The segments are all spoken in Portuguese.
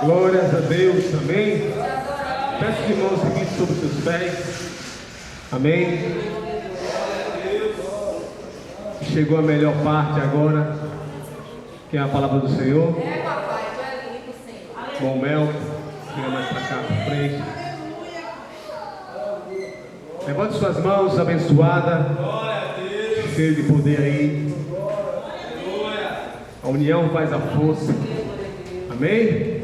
Glórias a Deus, amém. Peço que irmãos fiquem sobre os seus pés, amém. Chegou a melhor parte agora, que é a palavra do Senhor. Bom Mel, venha mais para cá, para frente. Levante suas mãos, abençoada, cheio de poder aí. A união faz a força, amém?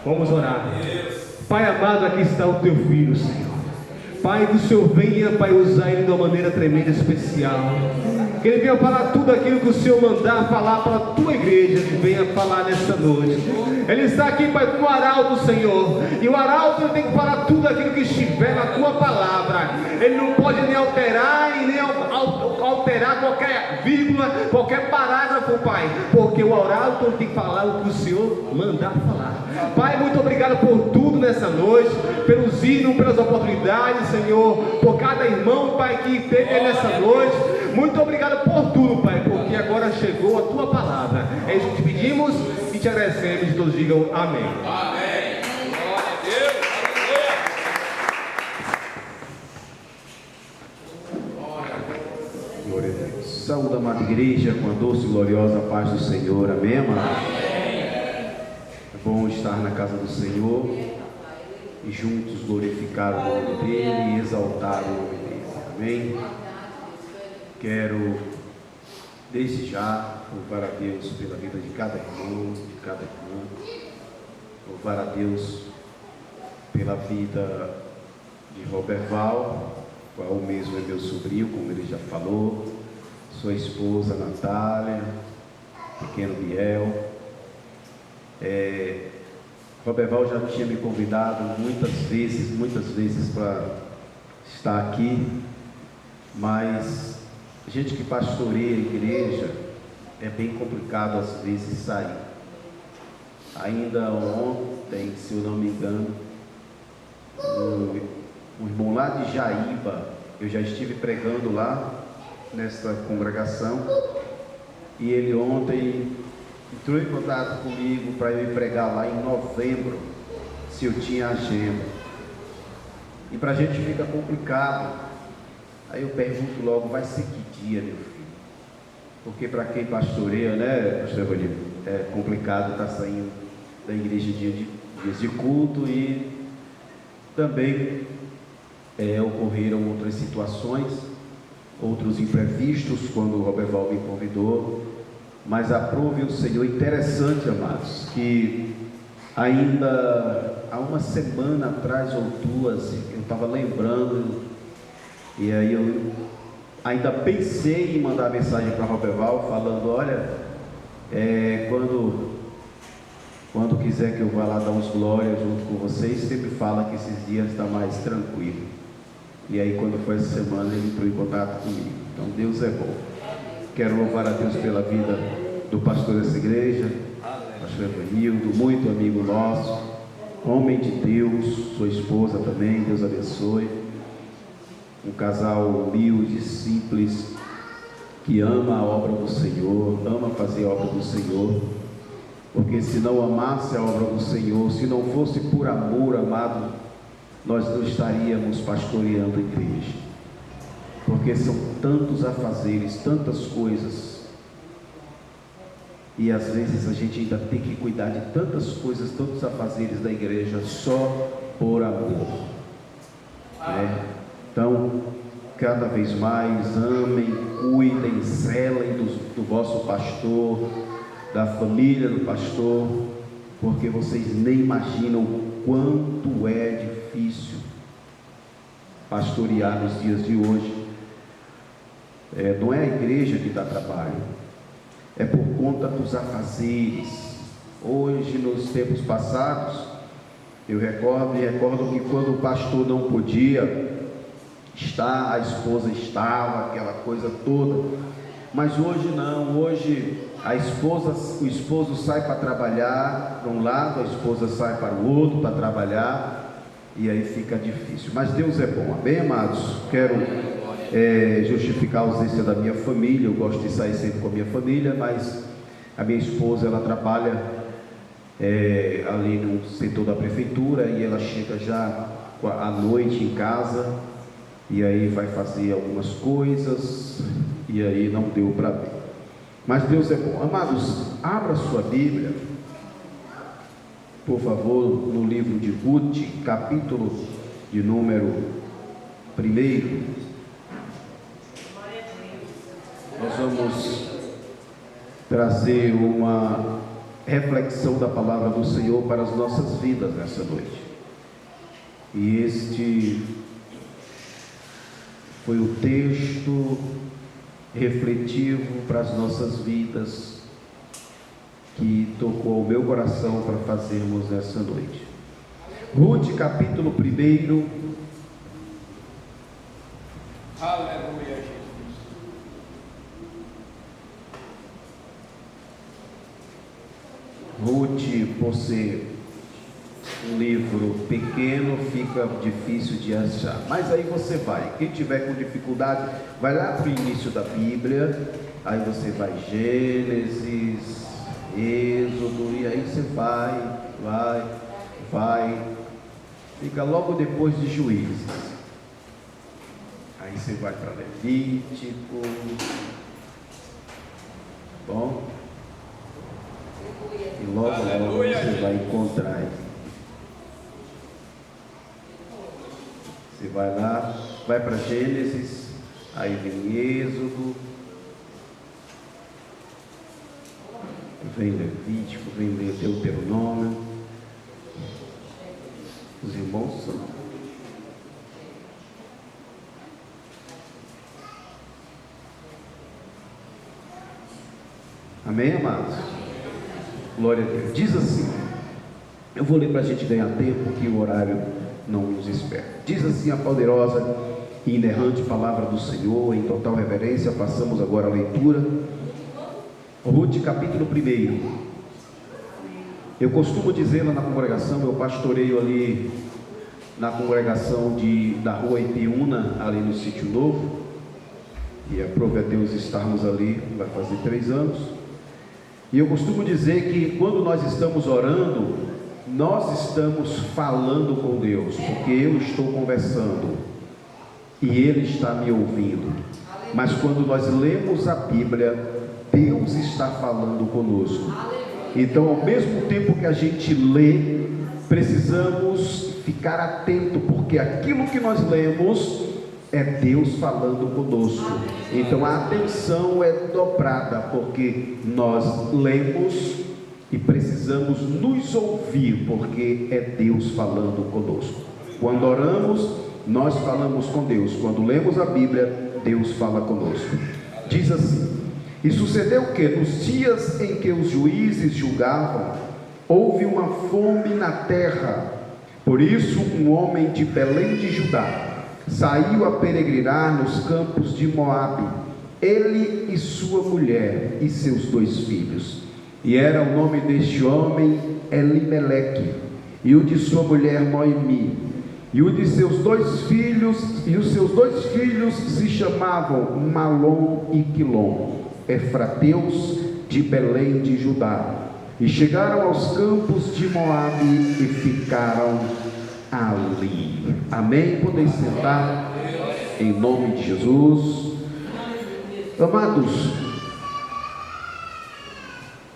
Vamos orar. Pai amado, aqui está o teu filho, Senhor. Pai, que o Senhor venha, Pai, usar ele de uma maneira tremenda, especial. Que ele venha falar tudo aquilo que o Senhor mandar falar para a tua igreja. Ele venha falar nessa noite. Ele está aqui, Pai, com o arauto, Senhor. E o arauto tem que falar tudo aquilo que estiver na tua palavra. Ele não pode nem alterar e nem alterar qualquer vírgula, qualquer parágrafo, Pai. Porque o arauto tem que falar o que o Senhor mandar falar. Pai, muito obrigado por tudo nessa noite, pelos hinos, pelas oportunidades, Senhor, por cada irmão, Pai, que teve nessa noite. Muito obrigado por tudo, Pai, porque agora chegou a tua palavra. É isso que te pedimos e te agradecemos. E todos digam amém. Amém. Glória a Deus. Aleluia. Glória a Deus. Saúde, amada igreja, com a doce e gloriosa paz do Senhor. Amém, amado? É bom estar na casa do Senhor e juntos glorificar o nome dEle e exaltar o nome dEle. Amém? Quero, desde já, louvar a Deus pela vida de cada irmão, de cada irmã. Louvar a Deus pela vida de Roberval, qual mesmo é meu sobrinho, como ele já falou, sua esposa Natália, pequeno Biel. Roberval já tinha me convidado muitas vezes para estar aqui, mas gente que pastoreia a igreja é bem complicado às vezes sair. Ainda ontem, se eu não me engano, o irmão lá de Jaíba, eu já estive pregando lá nessa congregação, e ele ontem entrou em contato comigo para eu ir pregar lá em novembro, se eu tinha agenda. E para a gente fica complicado. Aí eu pergunto logo, vai ser que dia, meu filho? Porque para quem pastoreia, né, pastor Evanilho, é complicado estar saindo da igreja dias de culto, e também ocorreram outras situações, outros imprevistos quando o Roberval me convidou. Mas aprove o Senhor. Interessante, amados, que ainda há uma semana atrás ou duas, eu estava lembrando, e aí eu ainda pensei em mandar mensagem para Roberval falando: olha, quando quiser que eu vá lá dar uns glórias junto com vocês, sempre fala que esses dias está mais tranquilo. E aí quando foi essa semana ele entrou em contato comigo. Então Deus é bom. Quero louvar a Deus pela vida do pastor dessa igreja, pastor Evanildo, muito amigo nosso, homem de Deus, sua esposa também, Deus abençoe. Um casal humilde, simples, que ama a obra do Senhor, ama fazer a obra do Senhor, porque se não amasse a obra do Senhor, se não fosse por amor, amado, nós não estaríamos pastoreando a igreja, porque são tantos afazeres, tantas coisas, e às vezes a gente ainda tem que cuidar de tantas coisas, tantos afazeres da igreja, só por amor, né? Então, cada vez mais amem, cuidem, zelem do vosso pastor, da família do pastor, porque vocês nem imaginam o quanto é difícil pastorear nos dias de hoje. Não é a igreja que dá trabalho, é por conta dos afazeres. Hoje, nos tempos passados, eu recordo que quando o pastor não podia estar, a esposa estava, aquela coisa toda. Mas hoje não, hoje o esposo sai para trabalhar para um lado, a esposa sai para o outro para trabalhar, e aí fica difícil. Mas Deus é bom, amém, amados? Quero justificar a ausência da minha família. Eu gosto de sair sempre com a minha família, mas a minha esposa, ela trabalha ali no setor da prefeitura, e ela chega já à noite em casa, e aí vai fazer algumas coisas, e aí não deu para ver. Mas Deus é bom. Amados, abra sua Bíblia, por favor, no livro de Ruth, capítulo de número 1. Nós vamos trazer uma reflexão da palavra do Senhor para as nossas vidas nessa noite. E este foi o texto refletivo para as nossas vidas que tocou o meu coração para fazermos nessa noite. Ruth, capítulo 1. Aleluia, Jesus. Ruth, por ser um livro pequeno, fica difícil de achar, mas aí você vai, quem tiver com dificuldade, vai lá para o início da Bíblia, aí você vai Gênesis, Êxodo, e aí você vai, fica logo depois de Juízes, aí você vai para Levítico, bom, e logo você vai encontrar aí. Você vai lá, vai para Gênesis, aí vem Êxodo, vem Levítico, vem Deuteronômio. Os irmãos são. Amém, amados? Glória a Deus. Diz assim, eu vou ler para a gente ganhar tempo, que o horário não nos espera. Diz assim a poderosa e inerrante palavra do Senhor, em total reverência. Passamos agora à leitura. Ruth, capítulo 1. Eu costumo dizer lá na congregação, eu pastoreio ali na congregação da rua Ipiúna, ali no Sítio Novo, e aprove a Deus estarmos ali, vai fazer 3 anos, e eu costumo dizer que quando nós estamos orando, nós estamos falando com Deus, porque eu estou conversando, e Ele está me ouvindo, mas quando nós lemos a Bíblia, Deus está falando conosco. Então, ao mesmo tempo que a gente lê, precisamos ficar atento, porque aquilo que nós lemos é Deus falando conosco. Então a atenção é dobrada, porque nós lemos e precisamos nos ouvir, porque é Deus falando conosco. Quando oramos, nós falamos com Deus. Quando lemos a Bíblia, Deus fala conosco. Diz assim: e sucedeu que nos dias em que os juízes julgavam, houve uma fome na terra. Por isso um homem de Belém de Judá saiu a peregrinar nos campos de Moabe, ele e sua mulher e seus 2 filhos. E era o nome deste homem Elimeleque, e o de sua mulher Noemi, e o de seus 2 filhos, e os seus 2 filhos se chamavam Malom e Quilom, efrateus de Belém de Judá. E chegaram aos campos de Moabe e ficaram ali. Amém? Podem sentar em nome de Jesus. Amados,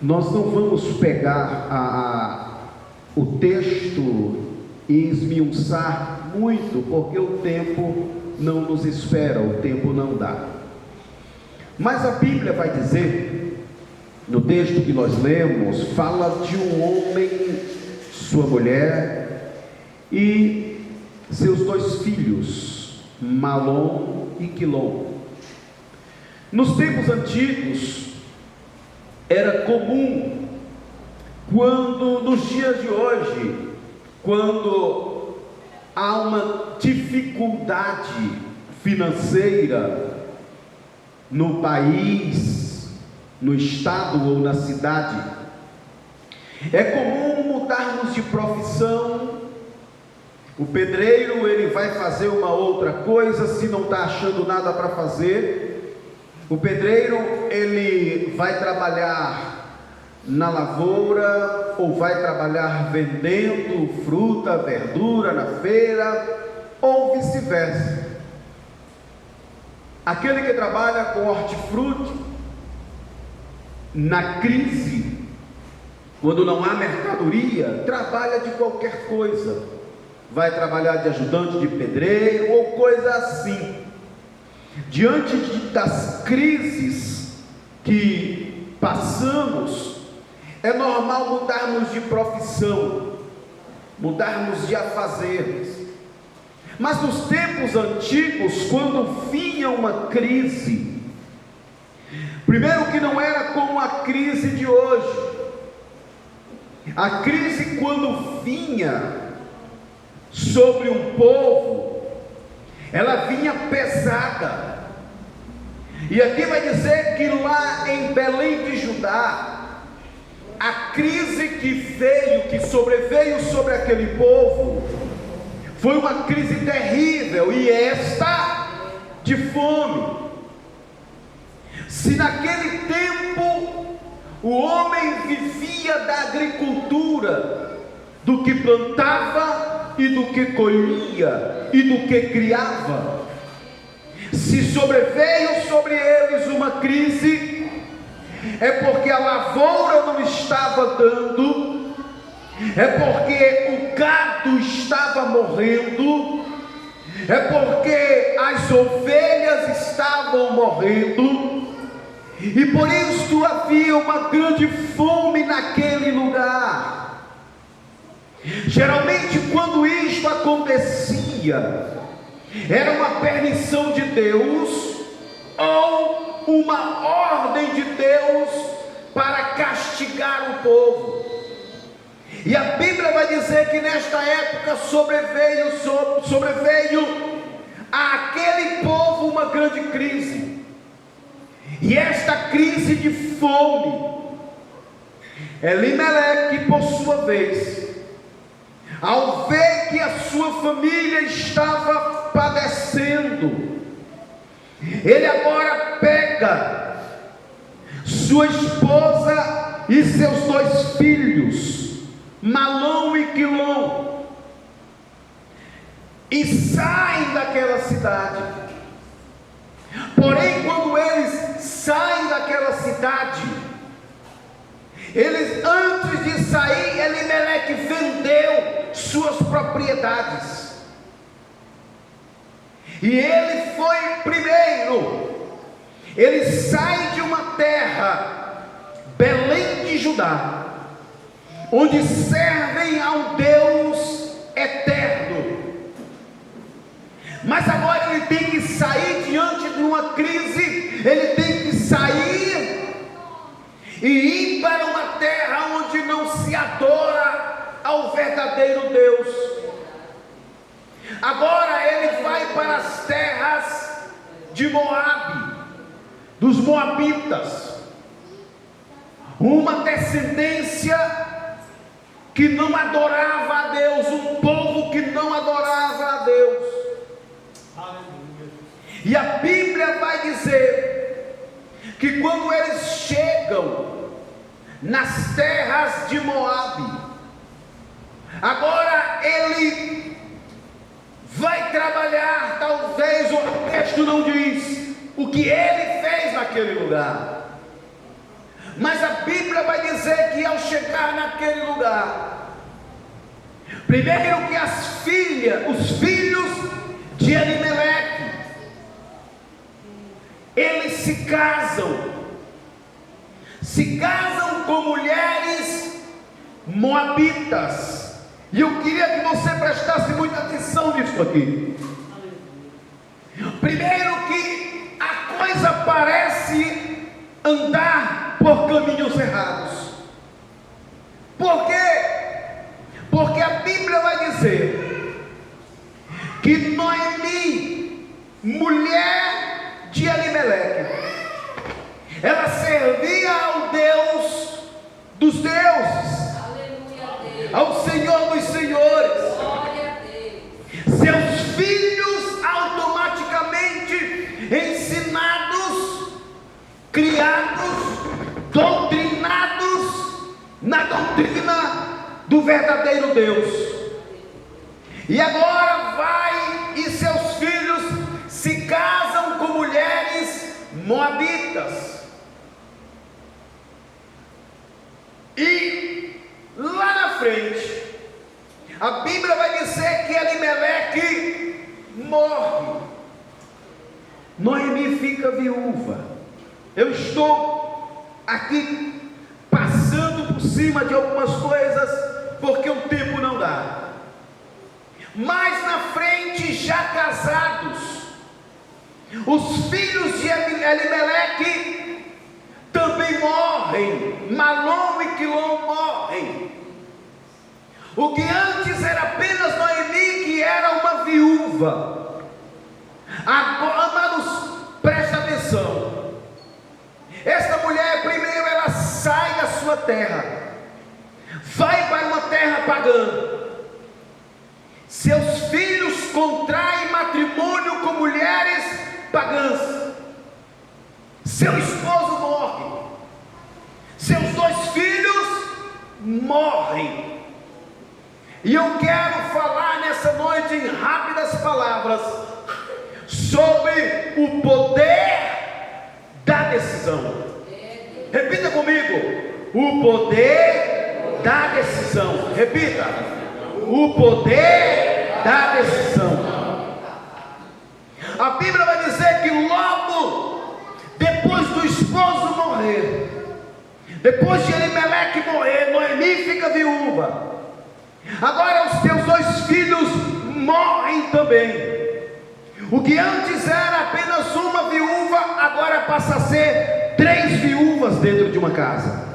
nós não vamos pegar o texto e esmiuçar muito, porque o tempo não nos espera, o tempo não dá. Mas a Bíblia vai dizer, no texto que nós lemos, fala de um homem, sua mulher e seus 2 filhos, Malom e Quilom. Nos tempos antigos, era comum, nos dias de hoje, quando há uma dificuldade financeira no país, no estado ou na cidade, é comum mudarmos de profissão. O pedreiro, ele vai fazer uma outra coisa, se não está achando nada para fazer. O pedreiro, ele vai trabalhar na lavoura ou vai trabalhar vendendo fruta, verdura na feira, ou vice-versa. Aquele que trabalha com hortifruti, na crise, quando não há mercadoria, trabalha de qualquer coisa, vai trabalhar de ajudante de pedreiro ou coisa assim. Diante das crises que passamos, é normal mudarmos de profissão, mudarmos de afazeres. Mas nos tempos antigos, quando vinha uma crise, primeiro que não era como a crise de hoje. A crise, quando vinha sobre um povo, ela vinha pesada. E aqui vai dizer que lá em Belém de Judá, a crise que sobreveio sobre aquele povo, foi uma crise terrível, e esta de fome. Se naquele tempo o homem vivia da agricultura, do que plantava e do que colhia e do que criava, se sobreveio sobre eles uma crise, é porque a lavoura não estava dando, é porque o gado estava morrendo, é porque as ovelhas estavam morrendo, e por isso havia uma grande fome naquele lugar. Geralmente, quando isto acontecia, era uma permissão de Deus ou uma ordem de Deus para castigar o povo. E a Bíblia vai dizer que nesta época sobreveio àquele povo uma grande crise. E esta crise de fome, Elimeleque, por sua vez, ao ver que a sua família estava padecendo, ele agora pega sua esposa e seus 2 filhos, Malom e Quilom, e saem daquela cidade. Porém, quando eles saem daquela cidade, antes de sair, Elimeleque vendeu suas propriedades, e ele foi primeiro. Ele sai de uma terra, Belém de Judá, onde servem ao Deus eterno, mas agora ele tem que sair diante de uma crise. Ele tem que sair e ir para uma terra onde não se adora ao verdadeiro Deus. Agora ele vai para as terras de Moabe, dos Moabitas, uma descendência que não adorava a Deus, um povo que não adorava a Deus. E a Bíblia vai dizer que quando eles chegam nas terras de Moabe, agora ele vai trabalhar, talvez o texto não diz o que ele fez naquele lugar, mas a Bíblia vai dizer que ao chegar naquele lugar, primeiro que os filhos de Elimeleque, eles se casam com mulheres moabitas. E eu queria que você prestasse muita atenção nisso aqui. Primeiro que a coisa parece andar por caminhos errados. Por quê? Porque a Bíblia vai dizer que Noemi, mulher de Elimeleque, ela servia ao Deus dos deuses, ao Senhor dos senhores. Seus filhos automaticamente ensinados, criados, doutrinados doutrina do verdadeiro Deus. E agora vai e seus filhos se casam com mulheres moabitas. E lá na frente, a Bíblia vai dizer que Elimeleque morre. Noemi fica viúva. Eu estou aqui passando por cima de algumas coisas, porque o tempo não dá. Mais na frente, já casados, os filhos de Elimeleque também morrem. Malom e Quilom morrem. O que antes era apenas Noemi, que era uma viúva, agora, amados, presta atenção. Esta mulher, primeiro, ela sai da sua terra, vai para uma terra pagã. Seus filhos contraem matrimônio com mulheres pagãs. Seu esposo morre. Seus 2 filhos morrem. E eu quero falar nessa noite em rápidas palavras sobre o poder da decisão. Repita comigo: o poder da decisão. Repita: o poder da decisão. A Bíblia vai dizer que logo depois do esposo morrer, depois de Elimeleque morrer, Noemi fica viúva. Agora os teus 2 filhos morrem também. O que antes era apenas uma viúva, agora passa a ser 3 viúvas dentro de uma casa.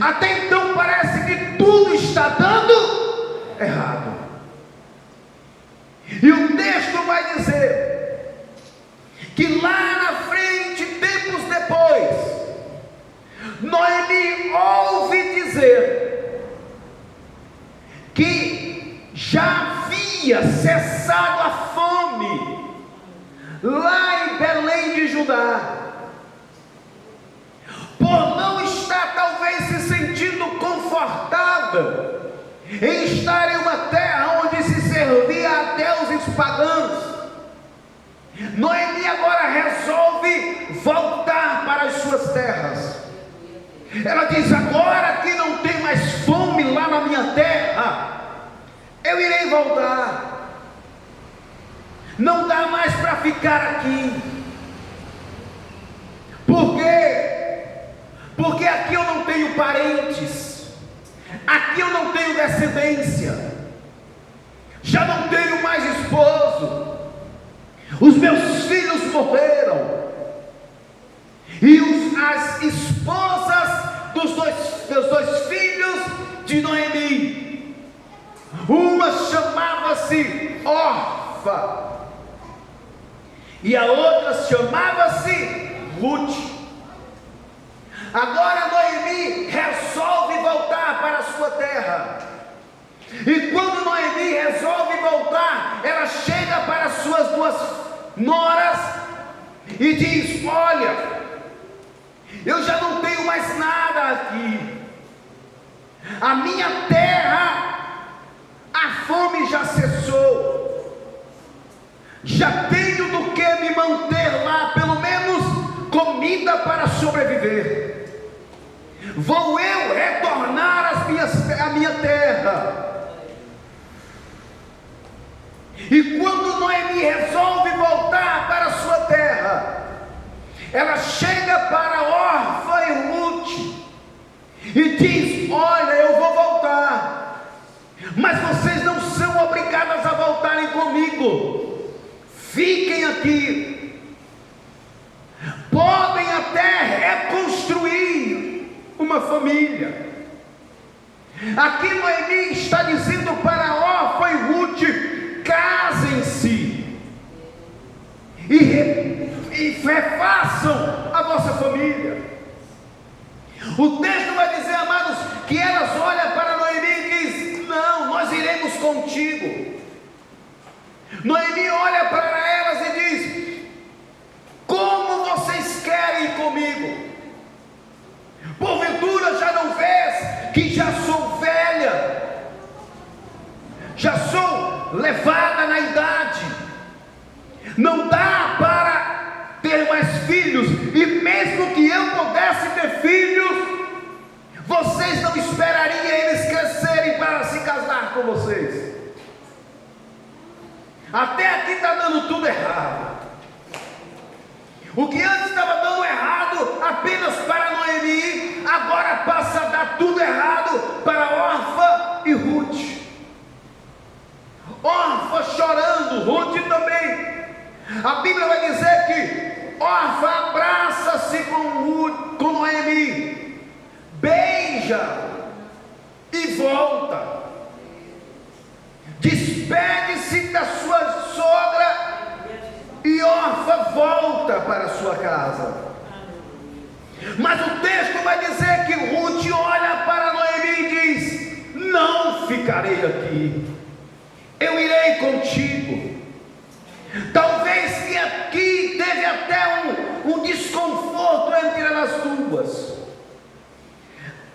Até então parece que tudo está dando errado. E o texto vai dizer que lá na frente, tempos depois, Noemi ouve dizer que já havia cessado a fome lá em Belém de Judá, por não estar talvez se sentindo confortável em estar em uma terra onde se servia a deuses pagãos. Noemi agora resolve voltar para as suas terras. Ela diz: agora que não tem mais fome lá na minha terra, eu irei voltar. Não dá mais para ficar aqui. Por quê? Porque aqui eu não tenho parentes, aqui eu não tenho descendência, já não tenho mais esposo, os meus filhos morreram, e as esposas dos meus 2 filhos de Noemi, uma chamava-se Orfa e a outra chamava-se Ruth. Agora Noemi resolve voltar para a sua terra. E quando Noemi resolve voltar, ela chega para as suas 2 noras e diz: olha, eu já não tenho mais nada aqui. A minha terra, a fome já cessou. Já tenho do que me manter lá, pelo menos comida para sobreviver. Vou eu retornar a minha terra. E quando Noemi resolve voltar para a sua terra, ela chega para Orfa e Ruth e diz: olha, eu vou voltar, mas vocês não são obrigadas a voltarem comigo. Fiquem aqui. Podem até reconstruir uma família. Aqui Noemi está dizendo para Orfa e Ruth: casem-se e refaçam a vossa família. O texto vai dizer, amados, que elas olham para Noemi e diz: não, nós iremos contigo. Noemi olha para elas e diz: como vocês querem ir comigo? Porventura já não vês que beija e volta. Despede-se da sua sogra e Orfa volta para sua casa. Mas o texto vai dizer que Ruth olha para Noemi e diz: não ficarei aqui, eu irei contigo. Talvez que aqui teve até um desconforto entre elas duas.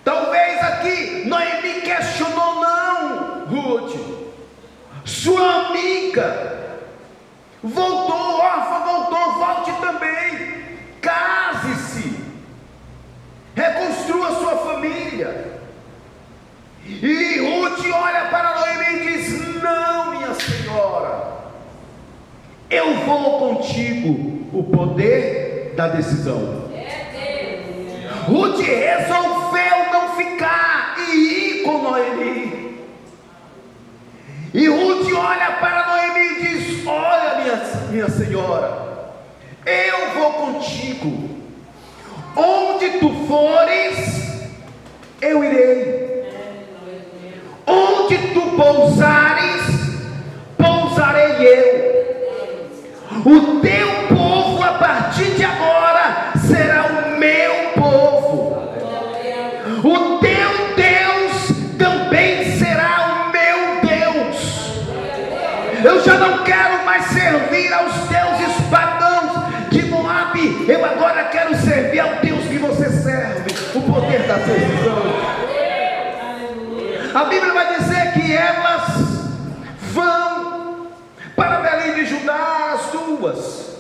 Talvez aqui Noemi questionou: não, Ruth, sua amiga voltou, Orfa voltou, volte também, case-se, reconstrua sua família. E Ruth olha para Noemi e diz: não, minha senhora, eu vou contigo. O poder da decisão. Ruth resolveu não ficar e ir com Noemi. E Ruth olha para Noemi e diz: olha, minha senhora, eu vou contigo. Onde tu fores, eu irei. Onde tu pousares, pousarei eu. O teu povo a partir de agora será o meu povo. O teu Deus também será o meu Deus. Eu já não quero mais servir aos deuses pagãos de Moabe. Eu agora quero servir ao Deus que você serve. O poder da decisão. A Bíblia vai dizer que elas vão para Belém de Judá, as duas.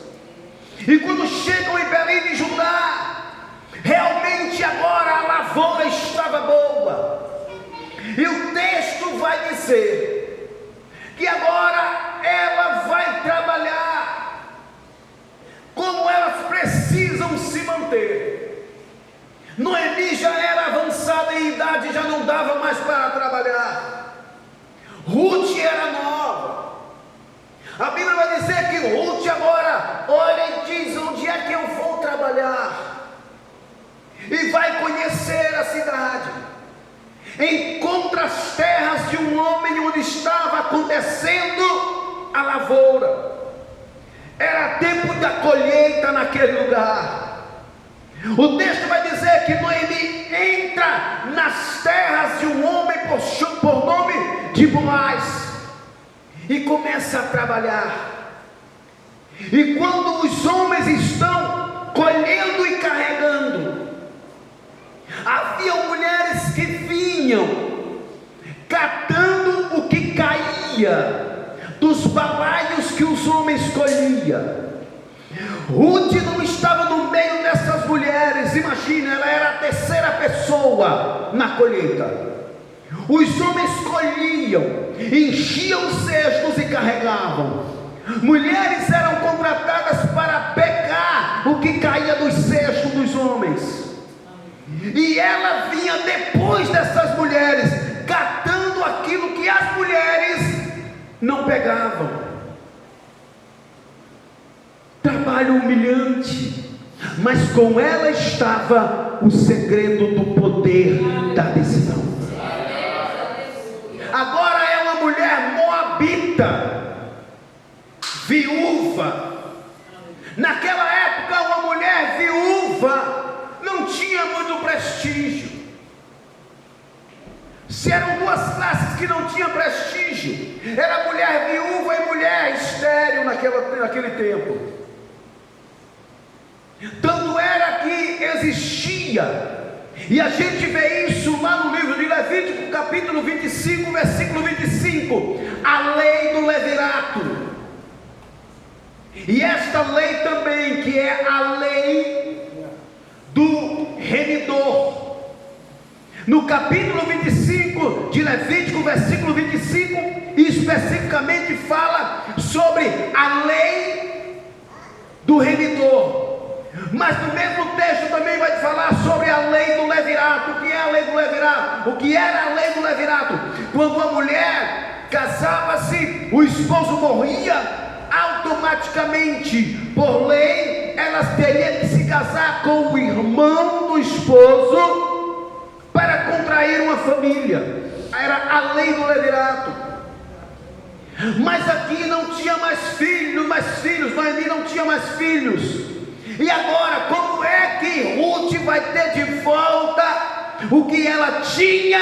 E quando chegam em Belém de Judá, realmente agora a lavoura estava boa. E o texto vai dizer que agora ela vai trabalhar. Como elas precisam se manter. Noemi já era avançada em idade, já não dava mais para trabalhar. Ruth era nova. A Bíblia vai dizer que Ruth agora olha e diz: onde é que eu vou trabalhar? E vai conhecer a cidade. Encontra as terras de um homem onde estava acontecendo a lavoura. Era tempo da colheita naquele lugar. O texto vai dizer que Noemi entra nas terras de um homem por nome de Boaz e começa a trabalhar. E quando os homens estão colhendo e carregando, havia mulheres que vinham catando o que caía dos balaios que os homens colhiam. Ruth não estava no meio dessas mulheres. Imagina, ela era a terceira pessoa na colheita. Os homens colhiam, enchiam os cestos e carregavam. Mulheres eram contratadas para pegar o que caía dos cestos dos homens. E ela vinha depois dessas mulheres, catando aquilo que as mulheres não pegavam. Trabalho humilhante, mas com ela estava o segredo do poder da decisão. Agora é uma mulher moabita, viúva. Naquela época, uma mulher viúva não tinha muito prestígio. Se eram duas classes que não tinham prestígio, era mulher viúva e mulher estéril naquele tempo. Tanto era que existia, e a gente vê isso lá no livro de Levítico, capítulo 25, versículo 25, a lei do levirato. E esta lei também, que é a lei do remidor. No capítulo 25 de Levítico, versículo 25, especificamente fala sobre a lei do remidor. Mas no mesmo texto também vai falar sobre a lei do levirato. O que é a lei do levirato? O que era a lei do levirato? Quando a mulher casava-se, o esposo morria, automaticamente, por lei, ela teria que se casar com o irmão do esposo para trair uma família, era a lei do levirato. Mas aqui não tinha mais filhos, Noemi não tinha mais filhos. E agora, como é que Ruth vai ter de volta o que ela tinha,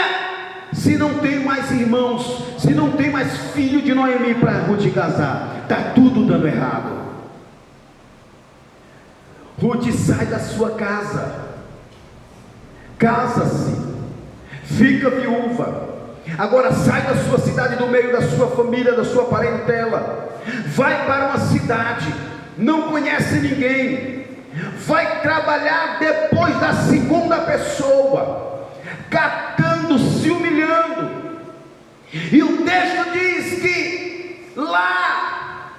se não tem mais irmãos, se não tem mais filho de Noemi para Ruth casar? Está tudo dando errado. Ruth sai da sua casa, casa-se, fica viúva. Agora sai da sua cidade, do meio da sua família, da sua parentela, vai para uma cidade, não conhece ninguém, vai trabalhar depois da segunda pessoa, catando, se humilhando. E o texto diz que lá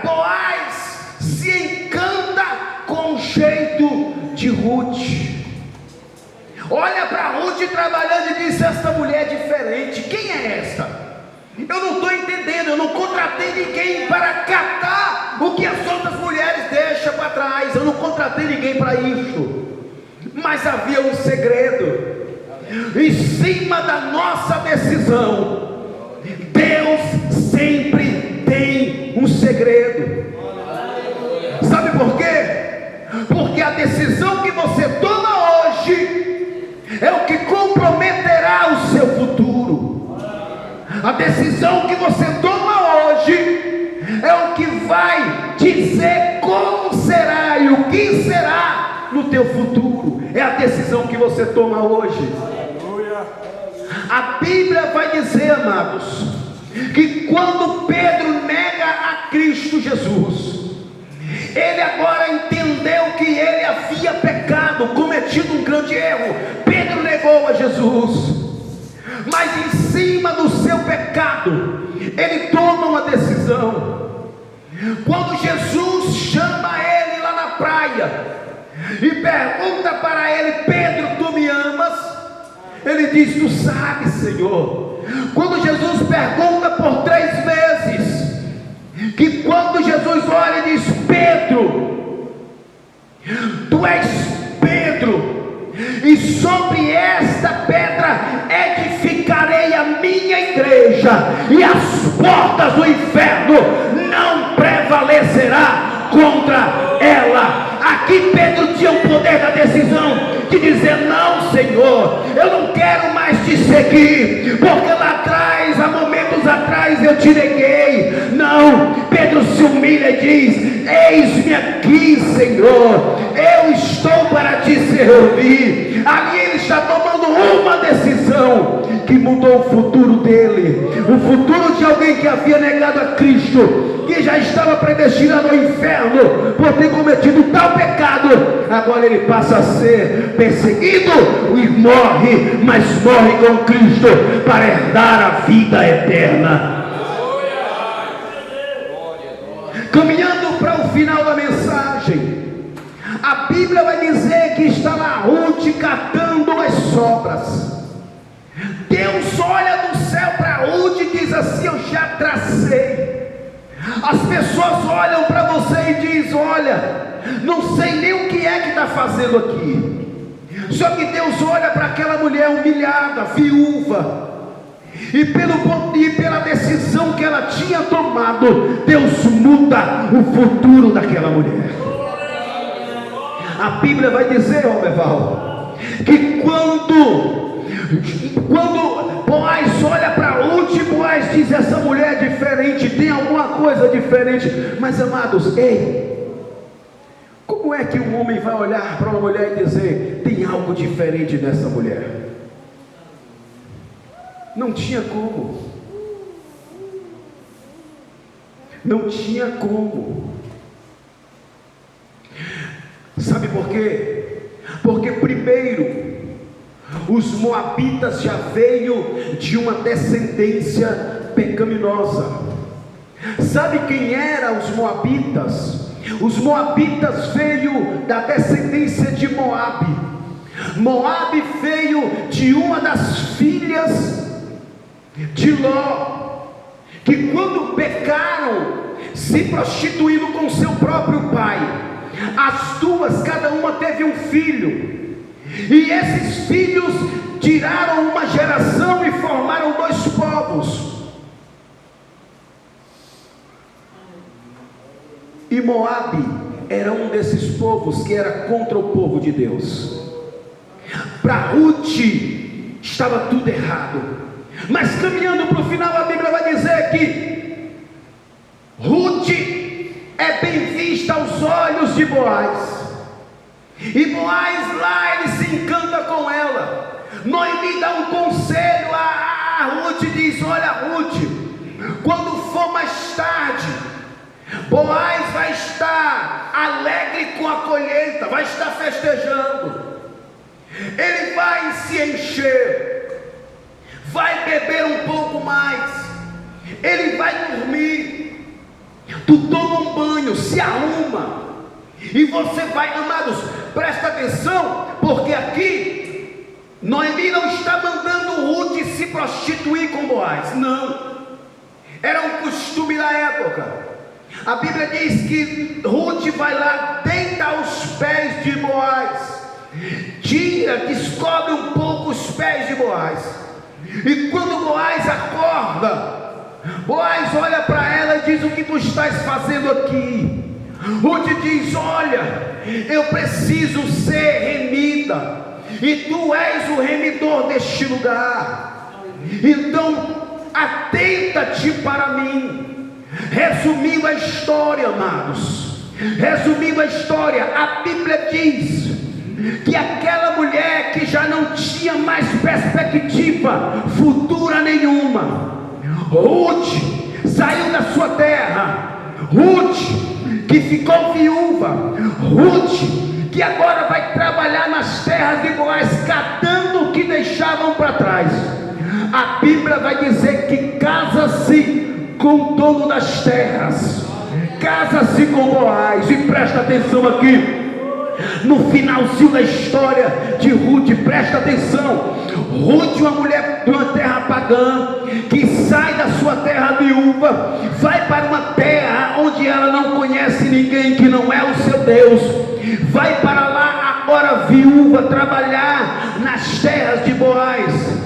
Boaz se encanta com o jeito de Ruth. Olha para Ruth trabalhando e diz: esta mulher é diferente. Quem é esta? Eu não estou entendendo. Eu não contratei ninguém para catar o que as outras mulheres deixam para trás. Eu não contratei ninguém para isso. Mas havia um segredo. Em cima da nossa decisão, Deus sempre tem um segredo. Sabe por quê? Porque a decisão que você toma hoje é o que comprometerá o seu futuro. A decisão que você toma hoje é o que vai dizer como será e o que será no teu futuro. É a decisão que você toma hoje. A Bíblia vai dizer, amados, que quando Pedro nega a Cristo Jesus, ele agora entendeu que ele havia pecado, cometido um grande erro. Pedro negou a Jesus, mas em cima do seu pecado, ele toma uma decisão. Quando Jesus chama ele lá na praia e pergunta para ele: Pedro, tu me amas? Ele diz: tu sabes, Senhor. Quando Jesus pergunta por 3 vezes, que quando Jesus olha e diz: Pedro, tu és Pedro, e sobre esta pedra edificarei a minha igreja, e as portas do inferno não prevalecerá contra ela. Aqui Pedro tinha o poder da decisão de dizer: não, Senhor, eu não quero mais te seguir, porque lá atrás, há momentos atrás, eu te neguei. Não, Pedro se humilha e diz: eis-me aqui, Senhor, eu estou para te servir. Ali ele está tomando uma decisão que mudou o futuro dele, o futuro de alguém que havia negado a Cristo, que já estava predestinado ao inferno por ter cometido tal pecado. Agora ele passa a ser perseguido e morre, mas morre com Cristo para herdar a vida eterna. Caminhando para o final da mensagem, a Bíblia vai dizer que está lá Ruth catando as sobras. Deus olha do céu para Ruth e diz assim: eu já tracei. As pessoas olham para você e dizem: olha, não sei nem o que é que está fazendo aqui. Só que Deus olha para aquela mulher humilhada, viúva, e pela decisão que ela tinha tomado, Deus muda o futuro daquela mulher. A Bíblia vai dizer, Roberval, que quando Boaz olha para Ruth, Boaz diz: essa mulher é diferente, tem alguma coisa diferente. Mas, amados, ei, como é que um homem vai olhar para uma mulher e dizer: tem algo diferente nessa mulher? Não tinha como. Não tinha como. Sabe por quê? Porque primeiro, os moabitas já veio de uma descendência pecaminosa. Sabe quem eram os moabitas? Os moabitas veio da descendência de Moabe. Moabe veio de uma das filhas de Ló, que quando pecaram, se prostituindo com seu próprio pai, as duas, cada uma teve um filho. E esses filhos tiraram uma geração e formaram 2 povos. E Moabe era um desses povos que era contra o povo de Deus. Para Ruth estava tudo errado. Mas caminhando para o final, a Bíblia vai dizer que Ruth é bem vista aos olhos de Boaz. E Boaz lá, ele se encanta com ela. Noemi dá um conselho a Ruth, diz: olha Ruth, quando for mais tarde, Boaz vai estar alegre com a colheita, vai estar festejando, ele vai se encher, vai beber um pouco mais, ele vai dormir, tu toma um banho, se arruma, e você vai, amados, presta atenção, porque aqui Noemi não está mandando Ruth se prostituir com Boaz, não, era um costume da época. A Bíblia diz que Ruth vai lá, deita aos pés de Boaz, descobre um pouco os pés de Boaz, e quando Boaz acorda, Boaz olha para ela e diz: o que tu estás fazendo aqui? Ruth diz: olha, eu preciso ser remida, e tu és o remidor deste lugar, então atenta-te para mim. Resumindo a história, amados, resumindo a história, a Bíblia diz que aquela mulher que já não tinha mais perspectiva futura nenhuma, Ruth saiu da sua terra, Ruth que ficou viúva, Ruth que agora vai trabalhar nas terras de Boaz, catando o que deixavam para trás. A Bíblia vai dizer que casa-se com o dono das terras, casa-se com Boaz. E presta atenção aqui, no finalzinho da história de Ruth, presta atenção. Ruth, uma mulher de uma terra pagã, que sai da sua terra viúva, vai para uma terra onde ela não conhece ninguém, que não é o seu Deus, vai para lá agora viúva, trabalhar nas terras de Boaz.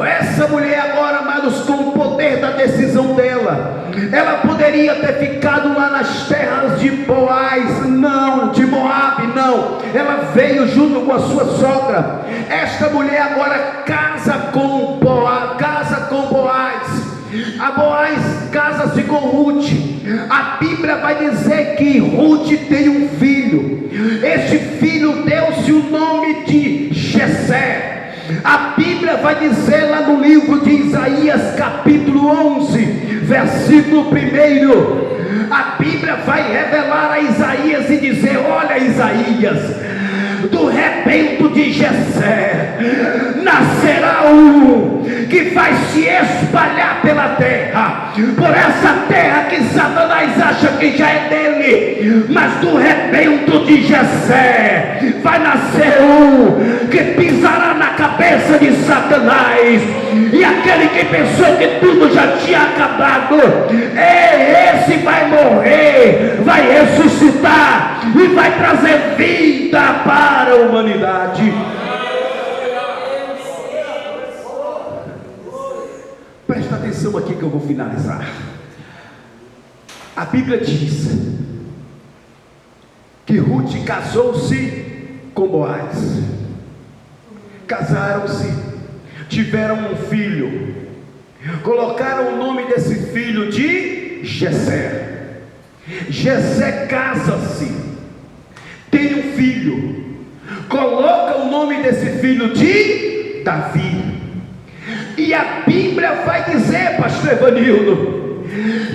Essa mulher agora, amados, com o poder da decisão dela, ela poderia ter ficado lá nas terras de Boaz, não, de Moabe, não, ela veio junto com a sua sogra. Esta mulher agora casa com Boaz, a Boaz casa-se com Ruth. A Bíblia vai dizer que Ruth tem um filho, este filho deu-se o nome de Jessé. A Bíblia vai dizer lá no livro de Isaías, capítulo 11, versículo 1, a Bíblia vai revelar a Isaías e dizer: olha Isaías, do rebento de Jessé nascerá um que vai se espalhar pela terra, por essa terra que Satanás acha que já é dele, mas do rebento de Jessé vai nascer um que pisará na cabeça de Satanás, e aquele que pensou que tudo já tinha acabado, esse vai morrer, vai ressuscitar e vai trazer vida para a humanidade. Presta atenção aqui que eu vou finalizar. A Bíblia diz que Ruth casou-se com Boaz, casaram-se, tiveram um filho, colocaram o nome desse filho de Jessé. Jessé casa-se, tem um filho, coloca o nome desse filho de Davi. E a Bíblia vai dizer, pastor Evanildo,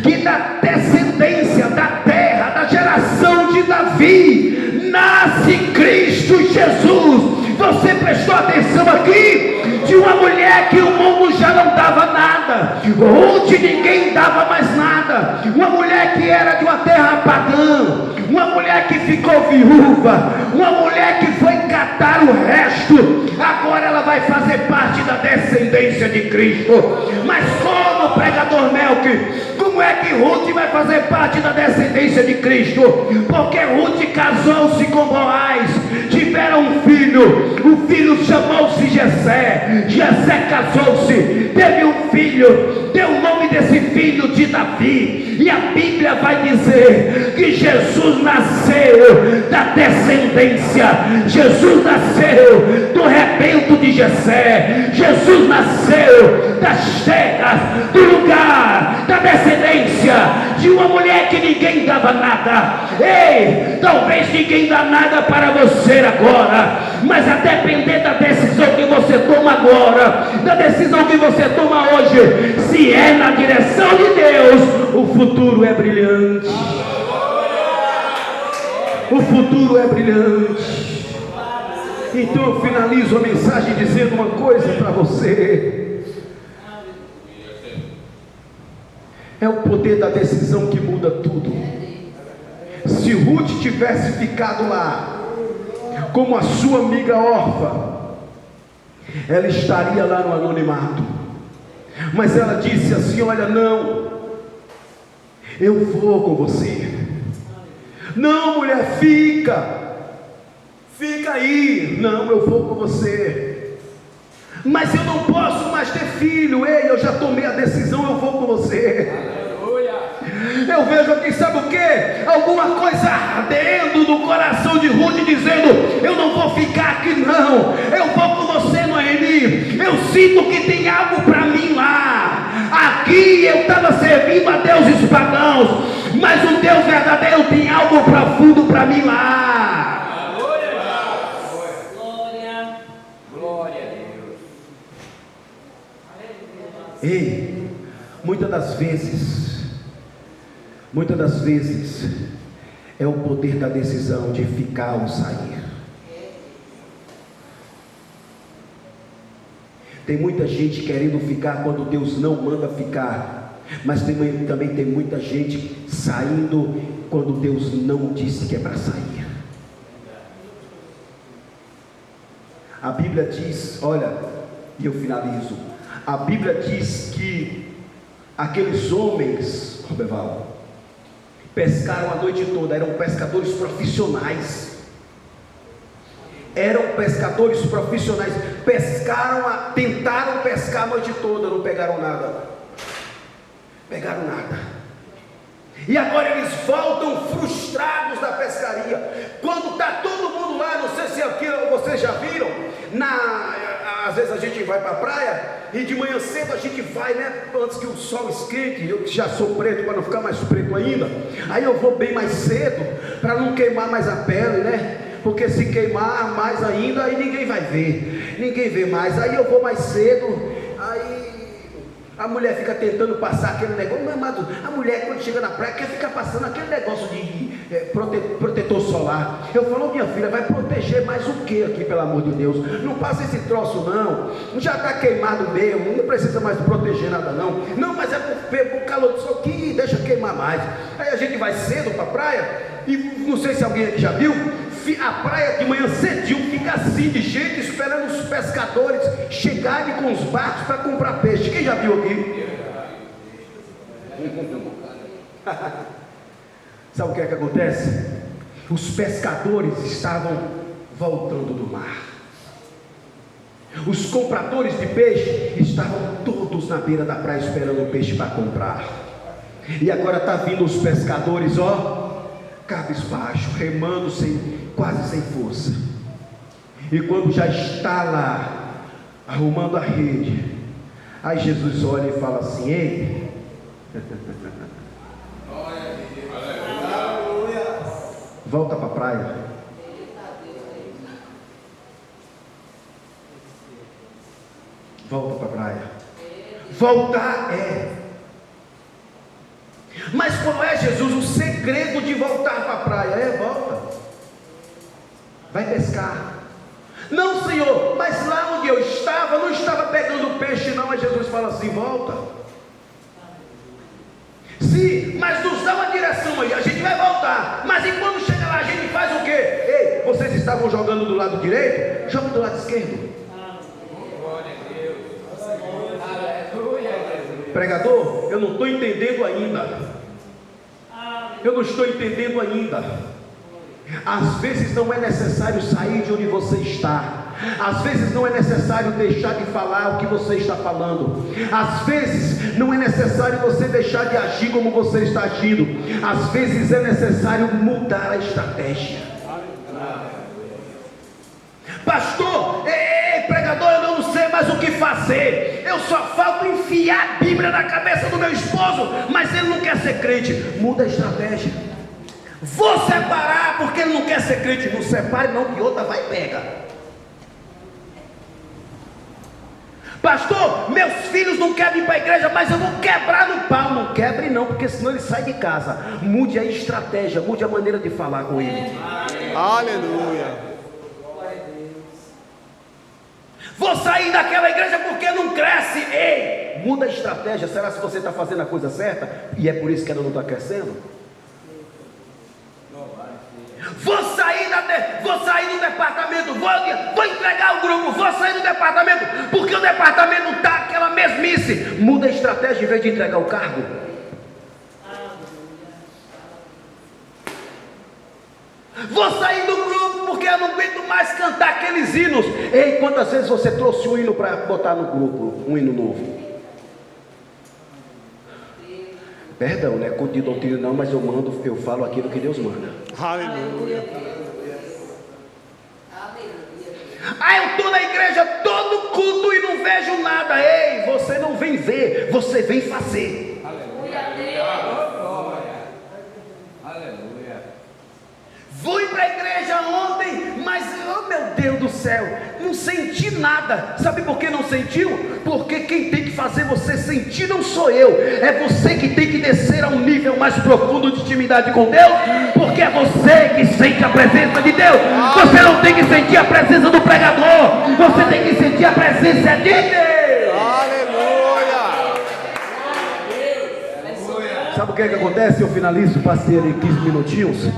que da descendência da terra, da geração de Davi, nasce Cristo Jesus. Você prestou atenção aqui? De uma mulher que o mundo já não dava nada, Ruth ninguém dava mais nada, uma mulher que era de uma terra pagã, uma mulher que ficou viúva, uma mulher que foi catar o resto, agora ela vai fazer parte da descendência de Cristo. Mas como, pregador Melk, como é que Ruth vai fazer parte da descendência de Cristo? Porque Ruth casou-se com Boaz, tiveram um filho. O filho chamou-se Jessé. Jessé casou-se, teve um filho, deu o nome desse filho de Davi. E a Bíblia vai dizer que Jesus nasceu da descendência. Jesus nasceu do rebento de Jessé. Jesus nasceu das terras, do lugar, da descendência de uma mulher que ninguém dava nada. Ei, talvez ninguém dá nada para você agora, mas a depender da decisão que você toma agora, da decisão que você toma hoje, se é na direção de Deus, o futuro é brilhante. O futuro é brilhante. Então eu finalizo a mensagem dizendo uma coisa para você. É o poder da decisão que muda tudo. Se Ruth tivesse ficado lá, como a sua amiga órfã, ela estaria lá no anonimato. Mas ela disse assim: olha, não, eu vou com você. Não, mulher, fica aí. Não, eu vou com você. Mas eu não posso mais ter filho. Ei, eu já tomei a decisão, eu vou com você. Eu vejo aqui, sabe o que? Alguma coisa ardendo no coração de Ruth, dizendo: eu não vou ficar aqui não, eu vou com você, Noemi. Eu sinto que tem algo para mim lá. Aqui eu estava servindo a deuses pagãos, mas o Deus verdadeiro tem algo profundo para mim lá. Glória a Deus. Ei, muitas das vezes é o poder da decisão de ficar ou sair. Tem muita gente querendo ficar quando Deus não manda ficar, mas também tem muita gente saindo quando Deus não disse que é para sair. A Bíblia diz, olha, e eu finalizo, a Bíblia diz que aqueles homens, Roberval, pescaram a noite toda, eram pescadores profissionais. Tentaram pescar a noite toda, não pegaram nada. E agora eles voltam frustrados da pescaria. Quando está todo mundo lá, não sei se aqui vocês já viram, às vezes a gente vai para a praia e de manhã cedo a gente vai, né? Antes que o sol esquente, eu já sou preto para não ficar mais preto ainda. Aí eu vou bem mais cedo para não queimar mais a pele, né? Porque se queimar mais ainda, aí ninguém vai ver, ninguém vê mais. Aí eu vou mais cedo, aí a mulher fica tentando passar aquele negócio. Meu amado, a mulher quando chega na praia quer ficar passando aquele negócio de protetor solar. Eu falo: minha filha, vai proteger mais o que aqui, pelo amor de Deus? Não passa esse troço não, já está queimado mesmo, não precisa mais proteger nada não. Não, mas é por calor disso aqui, deixa queimar mais. Aí a gente vai cedo para a praia, e não sei se alguém aqui já viu, a praia de manhã cedinho fica assim de gente, esperando os pescadores chegarem com os barcos para comprar peixe. Quem já viu aqui? Sabe o que é que acontece? Os pescadores estavam voltando do mar. Os compradores de peixe estavam todos na beira da praia esperando o peixe para comprar. E agora está vindo os pescadores, cabisbaixo, remando quase sem força. E quando já está lá arrumando a rede, aí Jesus olha e fala assim: ei, volta para a praia. Volta para a praia. Voltar Mas qual é, Jesus, o segredo de voltar para a praia? Volta. Vai pescar. Não, Senhor, mas lá onde eu estava, não estava pegando peixe não. Aí Jesus fala assim: volta. Sim, mas nos dá uma direção aí, a gente vai voltar. Mas e quando chega lá, a gente faz o quê? Ei, vocês estavam jogando do lado direito? Joga do lado esquerdo. Pregador, eu não estou entendendo ainda. Às vezes não é necessário sair de onde você está. Às vezes não é necessário deixar de falar o que você está falando. Às vezes não é necessário você deixar de agir como você está agindo. Às vezes é necessário mudar a estratégia. Pastor, pregador, eu não sei mais o que fazer. Eu só falta enfiar a Bíblia na cabeça do meu esposo, mas ele não quer ser crente. Muda a estratégia. Vou separar porque ele não quer ser crente. Não separe não, que outra vai e pega. Pastor, meus filhos não querem ir para a igreja, mas eu vou quebrar no pau. Não quebre não, porque senão ele sai de casa. Mude a estratégia, mude a maneira de falar com ele. Aleluia. Vou sair daquela igreja porque não cresce. Ei, muda a estratégia. Será que você está fazendo a coisa certa? E é por isso que ela não está crescendo? Vou sair do departamento, vou entregar o grupo, vou sair do departamento, porque o departamento está aquela mesmice. Muda a estratégia em vez de entregar o cargo. Vou sair do grupo porque eu não aguento mais cantar aqueles hinos. Ei, quantas vezes você trouxe um hino para botar no grupo, um hino novo? Perdão, não é culto de doutrina não, mas eu falo aquilo que Deus manda. Aleluia. Ah, eu estou na igreja todo culto e não vejo nada. Ei, você não vem ver, você vem fazer. Aleluia. Fui para a igreja ontem, mas, oh meu Deus do céu, não senti nada. Sabe por que não sentiu? Porque quem tem que fazer você sentir não sou eu. É você que tem que descer a um nível mais profundo de intimidade com Deus. Porque é você que sente a presença de Deus. Você não tem que sentir a presença do pregador. Você tem que sentir a presença de Deus. Aleluia. Sabe o que é que acontece? Eu finalizo, passei ali 15 minutinhos.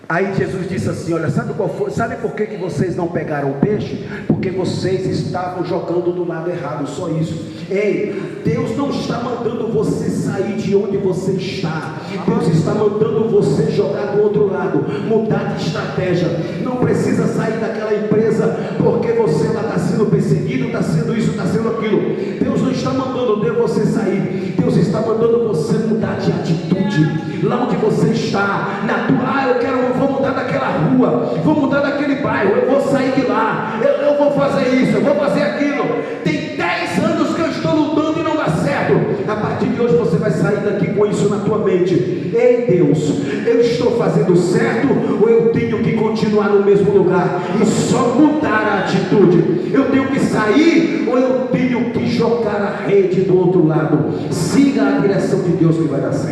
Aí Jesus disse assim, olha, sabe por que vocês não pegaram o peixe? Porque vocês estavam jogando do lado errado, só isso. Ei, Deus não está mandando você sair de onde você está. Deus está mandando você jogar do outro lado, mudar de estratégia. Não precisa sair daquela empresa porque você está sendo perseguido, está sendo isso, está sendo aquilo. Deus não está mandando você sair. Deus está mandando você mudar de atitude. Lá onde você está, eu vou mudar daquela rua, vou mudar daquele bairro, eu vou sair de lá, eu vou fazer isso, eu vou fazer aquilo. Tem 10 anos que eu estou lutando e não dá certo. A partir de hoje você vai sair daqui com isso na tua mente. Ei Deus, eu estou fazendo certo ou eu tenho que continuar no mesmo lugar e só mudar a atitude? Eu tenho que sair ou eu tenho que jogar a rede do outro lado? Siga a direção de Deus que vai dar certo.